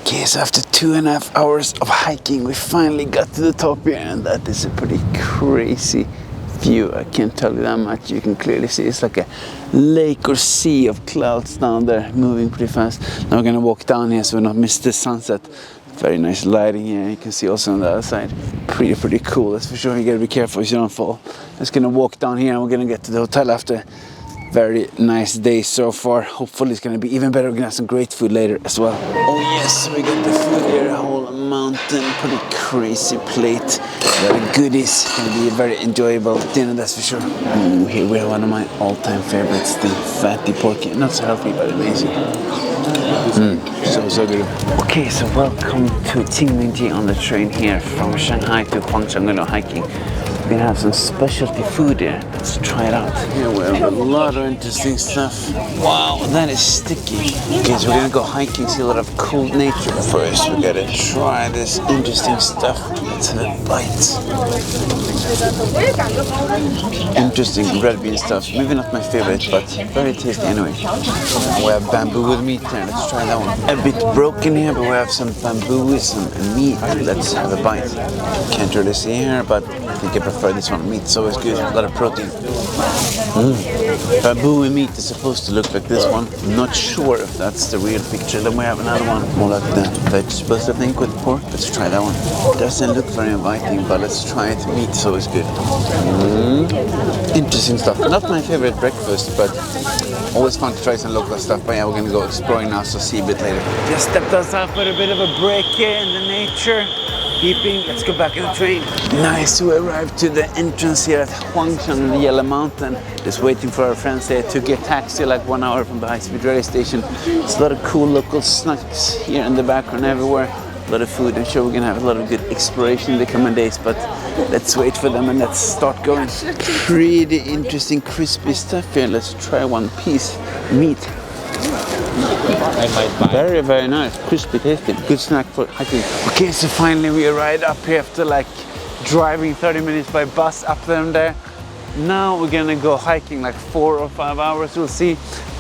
Okay, so after 2.5 hours of hiking, we finally got to the top here, and that is a pretty crazy view. I can't tell you that much. You can clearly see it's like a lake or sea of clouds down there, moving pretty fast. Now we're gonna walk down here so we don't miss the sunset. Very nice lighting here. You can see also on the other side. Pretty cool. That's for sure. You gotta be careful so you don't fall. Just gonna walk down here, and we're gonna get to the hotel after. Very nice day so far. Hopefully it's gonna be even better. We're gonna have some great food later as well. Oh yes, we got the food here. A whole mountain, pretty crazy plate. A lot of goodies. Gonna be a very enjoyable dinner, that's for sure. Here we have one of my all-time favorites, the fatty pork. Not so healthy, but amazing. So good. Okay, so welcome to Qing Ming Jie on the train here from Shanghai to Huangshan. I'm gonna hiking. We're gonna have some specialty food here. Let's try it out. Here we have a lot of interesting stuff. Wow, that is sticky. Okay, so we're gonna go hiking, see a lot of cool nature. First, we gotta try this interesting stuff. Let's have a bite. Interesting red bean stuff. Maybe not my favorite, but very tasty anyway. We have bamboo with meat here. Let's try that one. A bit broken here, but we have some bamboo with some meat. Let's have a bite. Can't really see here, but I think I prefer this one. Meat's always good, a lot of protein. Bamboo and meat is supposed to look like this one. I'm not sure if that's the real picture. Then we have another one, more like the vegetables, I think, with pork. Let's try that one. Doesn't look very inviting, but let's try it. Meat's always good. Interesting stuff. Not my favorite breakfast, but always fun to try some local stuff. But yeah, we're gonna go exploring now, so see a bit later. Just stepped outside for a bit of a break here in the nature. Beeping. Let's go back in the train. Nice, we arrived to the entrance here at Huangshan, the Yellow Mountain. Just waiting for our friends there to get taxi like 1 hour from the high-speed rail station. There's a lot of cool local snacks here in the background everywhere. A lot of food. I'm sure we're gonna have a lot of good exploration in the coming days, but let's wait for them and let's start going. Pretty interesting crispy stuff here. Let's try one piece. Meat. Very, very nice, crispy, tasty, good snack for hiking. Okay, so finally we arrived up here after like driving 30 minutes by bus up there and there. Now we're gonna go hiking like 4 or 5 hours, we'll see.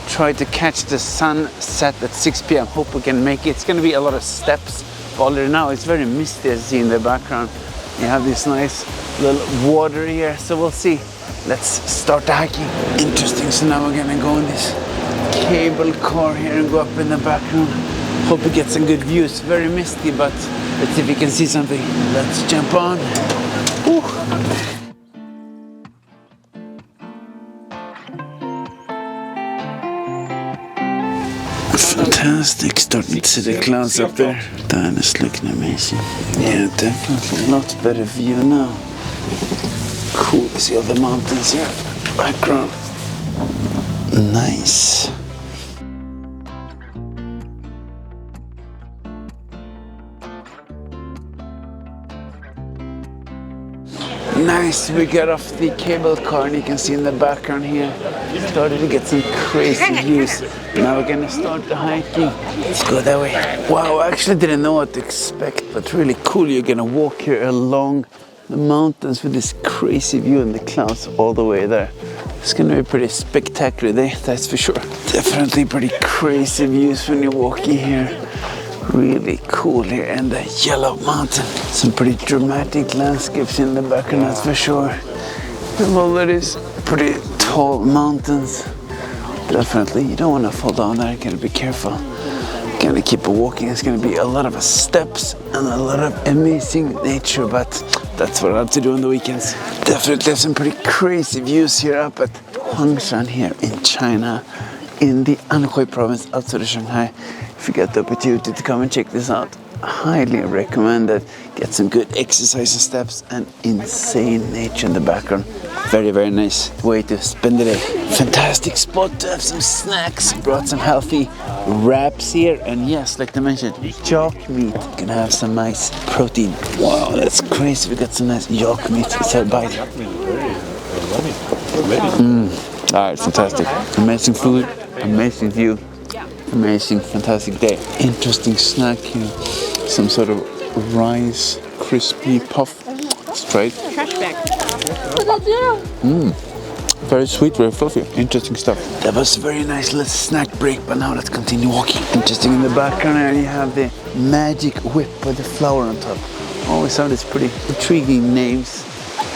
Try to catch the sunset at 6 p.m. Hope we can make it. It's gonna be a lot of steps. Already now it's very misty, as you see in the background. You have this nice little water here, so we'll see. Let's start the hiking. Interesting, so now we're gonna go in this cable car here and go up in the background. Hope we get some good views. Very misty, but let's see if we can see something. Let's jump on. Ooh. Fantastic, starting to see the clouds up there. That is looking amazing. Yeah, definitely a lot better view now. Cool to see all the mountains here. Background. Nice. Nice, we got off the cable car and you can see in the background here, started to get some crazy views. Now we're gonna start the hiking. Let's go that way. Wow, I actually didn't know what to expect, but really cool. You're gonna walk here along the mountains with this crazy view and the clouds all the way there. It's gonna be a pretty spectacular day, that's for sure. Definitely pretty crazy views when you're walking here. Really cool here in the Yellow Mountain. Some pretty dramatic landscapes in the background, that's for sure. And all that is pretty tall mountains. Definitely, you don't want to fall down there, you gotta be careful. Gonna keep walking, it's gonna be a lot of steps and a lot of amazing nature, but that's what I love to do on the weekends. Definitely have some pretty crazy views here up at Huangshan here in China, in the Anhui province outside of Shanghai. If you get the opportunity to come and check this out, highly recommend it. Get some good exercise and steps and insane nature in the background. Very, very nice way to spend the day. Fantastic spot to have some snacks. Brought some healthy wraps here. And yes, like I mentioned, yak meat. Gonna have some nice protein. Wow, that's crazy. We got some nice yak meat. Let's have a bite. Alright, fantastic. Amazing food, amazing view. Amazing, fantastic day. Interesting snack here. Some sort of rice crispy puff. Let's try it. Trash bag. Very sweet, very fluffy. Interesting stuff. That was a very nice little snack break, but now let's continue walking. Interesting, in the background here you have the magic whip with the flower on top. Always have these pretty intriguing names,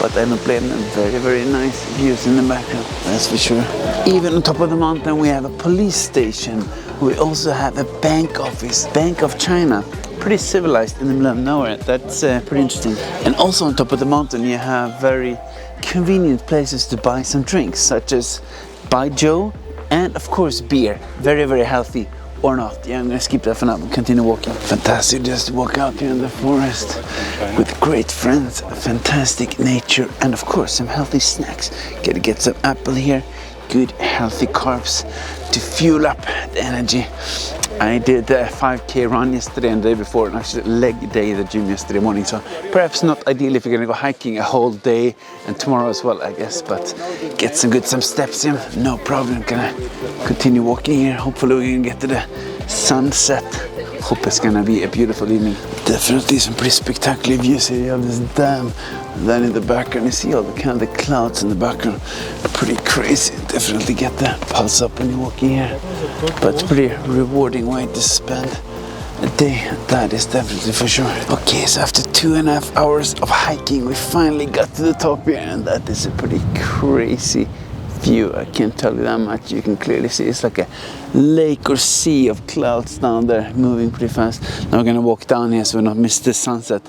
but I don't blame them. Very, very nice views in the background, that's for sure. Even on top of the mountain we have a police station. We also have a bank office, Bank of China. Pretty civilized in the middle of nowhere. That's pretty interesting. And also on top of the mountain you have very convenient places to buy some drinks, such as baijiu and of course beer. Very, very healthy. Or not. Yeah, I'm gonna skip that for now and continue walking. Fantastic just to walk out here in the forest with great friends, fantastic nature, and of course some healthy snacks. Gotta get some apple here, good healthy carbs to fuel up the energy. I did a 5k run yesterday and the day before, and actually leg day at the gym yesterday morning, so perhaps not ideal if you're gonna go hiking a whole day and tomorrow as well, I guess, but get some steps in, no problem. Gonna continue walking here. Hopefully we can get to the sunset. Hope it's gonna be a beautiful evening. Definitely some pretty spectacular views here. You have this dam, and then in the background you see all the kind of the clouds in the background. Pretty crazy. Definitely get the pulse up when you're walking here. But it's pretty rewarding way to spend a day. That is definitely for sure. Okay, so after 2.5 hours of hiking, we finally got to the top here, and that is a pretty crazy view. I can't tell you that much. You can clearly see it's like a lake or sea of clouds down there moving pretty fast. Now we're gonna walk down here so we don't miss the sunset.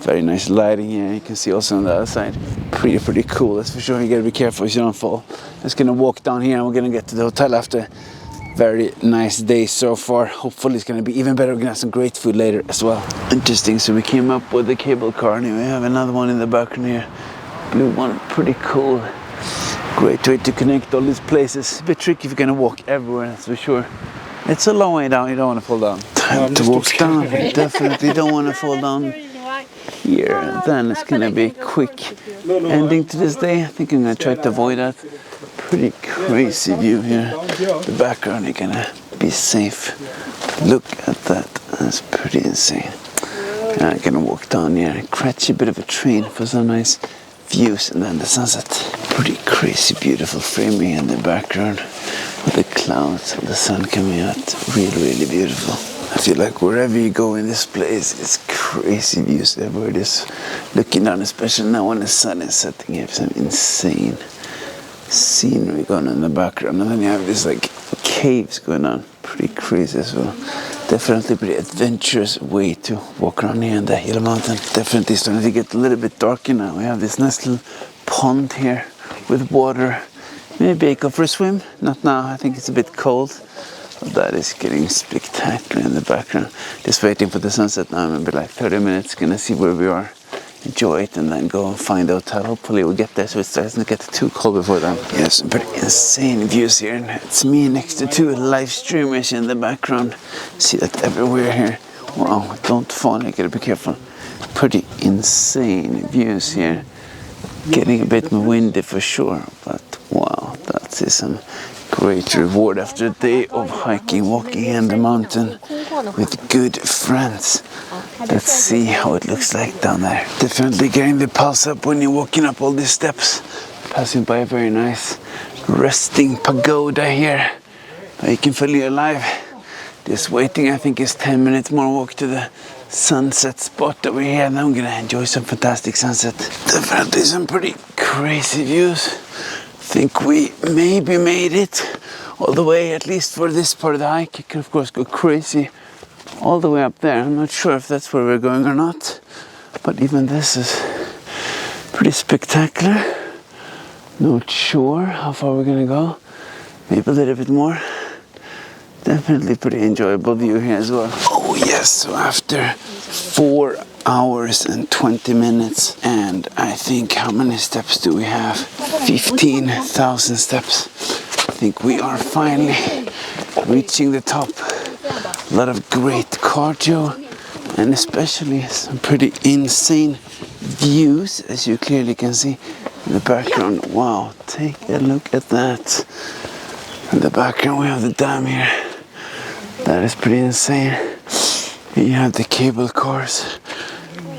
Very nice lighting here. You can see also on the other side. Pretty cool, that's for sure. You gotta be careful so you don't fall. Just gonna walk down here and we're gonna get to the hotel after. Very nice day so far. Hopefully it's gonna be even better. We're gonna have some great food later as well. Interesting, so we came up with the cable car and we have another one in the background here. Blue one, pretty cool. Great way to connect all these places. A bit tricky if you're gonna walk everywhere, that's for sure. It's a long way down, you don't want to fall down. Time to walk down, definitely don't want to fall down here. Then it's gonna be a quick ending to this day. I think I'm gonna try to avoid that. Pretty crazy view here. The background, you're gonna be safe. Look at that, that's pretty insane. I'm gonna walk down here and catch a bit of a train for some nice views and then the sunset. Pretty crazy beautiful framing in the background with the clouds and the sun coming out. Really beautiful. I feel like wherever you go in this place, it's crazy views everywhere. Just looking down, especially now when the sun is setting, you have some insane scenery going on in the background, and then you have this like caves going on. Pretty crazy as well. Definitely pretty adventurous way to walk around here in the hill mountain. Definitely starting to get a little bit darker now. We have this nice little pond here with water. Maybe go for a swim. Not now, I think it's a bit cold. But that is getting spectacular in the background. Just waiting for the sunset now. Maybe like 30 minutes. Gonna see where we are. Enjoy it and then go and find a hotel. Hopefully we'll get there so it doesn't get too cold before then. Yeah, some pretty insane views here. And it's me next to two live streamers in the background. See that everywhere here. Wow, don't fall, you gotta be careful. Pretty insane views here. Getting a bit windy for sure, but wow, that's some great reward after a day of hiking, walking in the mountain with good friends. Let's see how it looks like down there. Definitely getting the pulse up when you're walking up all these steps. Passing by a very nice resting pagoda here. You can feel you're alive. Just waiting, I think it's 10 minutes more walk to the sunset spot over here, and I'm gonna enjoy some fantastic sunset. Definitely some pretty crazy views. I think we maybe made it all the way, at least for this part of the hike. You can of course go crazy all the way up there. I'm not sure if that's where we're going or not, but even this is pretty spectacular. Not sure how far we're gonna go. Maybe a little bit more. Definitely pretty enjoyable view here as well. Oh yes, so after 4 hours and 20 minutes, and I think how many steps do we have? 15,000 steps. I think we are finally reaching the top. A lot of great cardio and especially some pretty insane views, as you clearly can see in the background. Wow, take a look at that. In the background we have the dam here. That is pretty insane. You have the cable cars.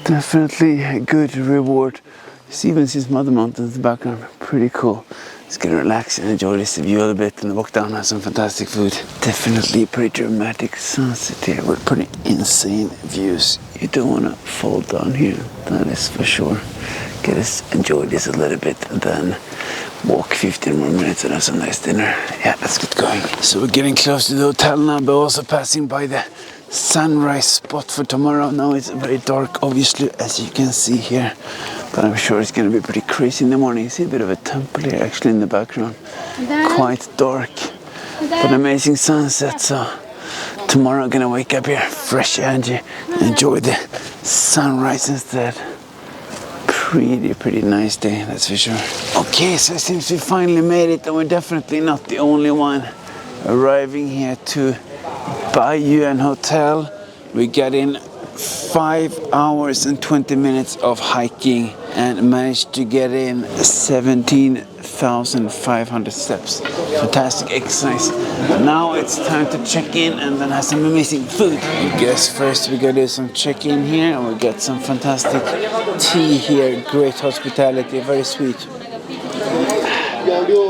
Definitely a good reward. You see even see some other mountains in the background. Pretty cool. Just gonna relax and enjoy this view a little bit and walk down and have some fantastic food. Definitely a pretty dramatic sunset here with pretty insane views. You don't wanna fall down here, that is for sure. Get us enjoy this a little bit and then walk 15 more minutes and have some nice dinner. Yeah, let's get going. So we're getting close to the hotel now, but also passing by the sunrise spot for tomorrow. Now it's very dark, obviously, as you can see here. But I'm sure it's going to be pretty crazy in the morning. You see a bit of a temple here actually in the background. Quite dark, but amazing sunset. So tomorrow I'm going to wake up here, fresh energy, and enjoy the sunrise instead. Pretty nice day, that's for sure. Okay, so it seems we finally made it, and we're definitely not the only one arriving here to Baiyuan Hotel. We got in 5 hours and 20 minutes of hiking and managed to get in 17,500 steps. Fantastic exercise. Now it's time to check in and then have some amazing food. I guess first we gotta do some check-in here, and we get some fantastic tea here. Great hospitality, very sweet.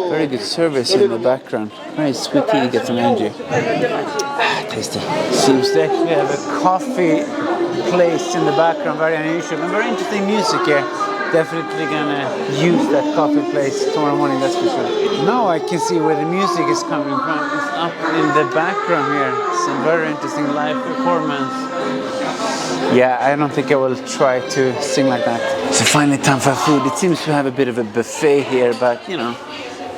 Very good service in the background. Very sweet tea, get some energy. Tasty. Seems to actually have a coffee place in the background, very unusual. And very interesting music here. Definitely gonna use that coffee place tomorrow morning, that's for sure. Now I can see where the music is coming from. It's up in the background here. Some very interesting live performance. Yeah, I don't think I will try to sing like that. So finally time for food. It seems to have a bit of a buffet here, but you know,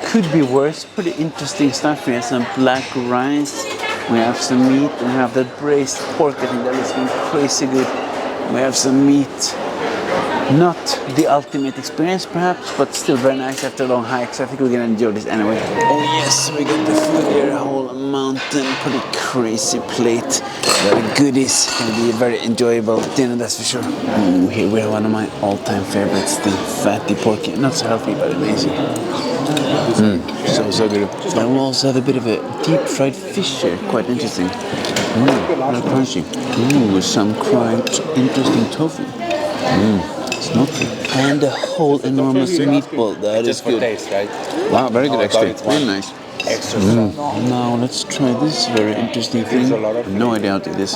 could be worse. Pretty interesting stuff here. Some black rice. We have some meat, and we have that braised pork. I think that is going crazy good. We have some meat. Not the ultimate experience perhaps, but still very nice after a long hike, so I think we're gonna enjoy this anyway. Oh yes, we got the food here, a whole mountain, pretty crazy plate. A lot of goodies, gonna be a very enjoyable dinner, that's for sure. Here we have one of my all-time favorites, the fatty pork. Not so healthy, but amazing. So good. And we'll also have a bit of a deep fried fish here, quite interesting. Not crunchy. With some quite interesting tofu. Smoky. And a whole enormous meatball. That is good. Taste, right? Wow, very good actually. Very nice. Now let's try this very interesting thing. I have no idea how to do this.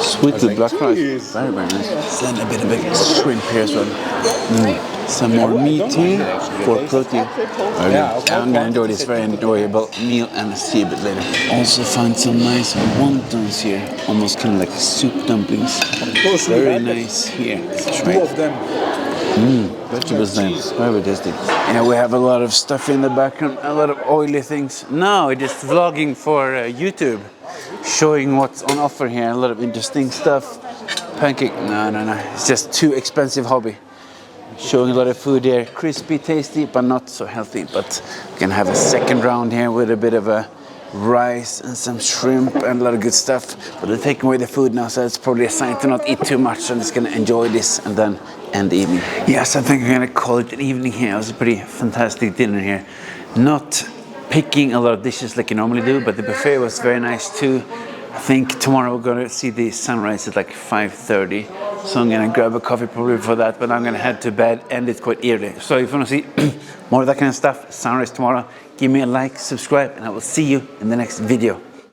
Sweet with black rice. Very nice. Then a bit of a shrimp here as well. Some more meat here for protein. I'm gonna enjoy this very enjoyable meal and see a bit later. Also find some nice wontons here, almost kind of like soup dumplings. Very nice here. Let's try it. Vegetables nice, very tasty. Yeah, we have a lot of stuff in the background, a lot of oily things. Now we're just vlogging for YouTube, showing what's on offer here. A lot of interesting stuff. Pancake, no, it's just too expensive hobby. Showing a lot of food here, crispy, tasty, but not so healthy. But we can have a second round here with a bit of a rice and some shrimp and a lot of good stuff. But they're taking away the food now, so it's probably a sign to not eat too much. So I'm just gonna enjoy this and then end the evening. Yes, I think I'm gonna call it an evening here. It was a pretty fantastic dinner here. Not picking a lot of dishes like you normally do, but the buffet was very nice too. I think tomorrow we're gonna see the sunrise at like 5:30. So I'm gonna grab a coffee probably for that, but I'm gonna head to bed, and it's quite early. So if you wanna see more of that kind of stuff, sunrise tomorrow, give me a like, subscribe, and I will see you in the next video.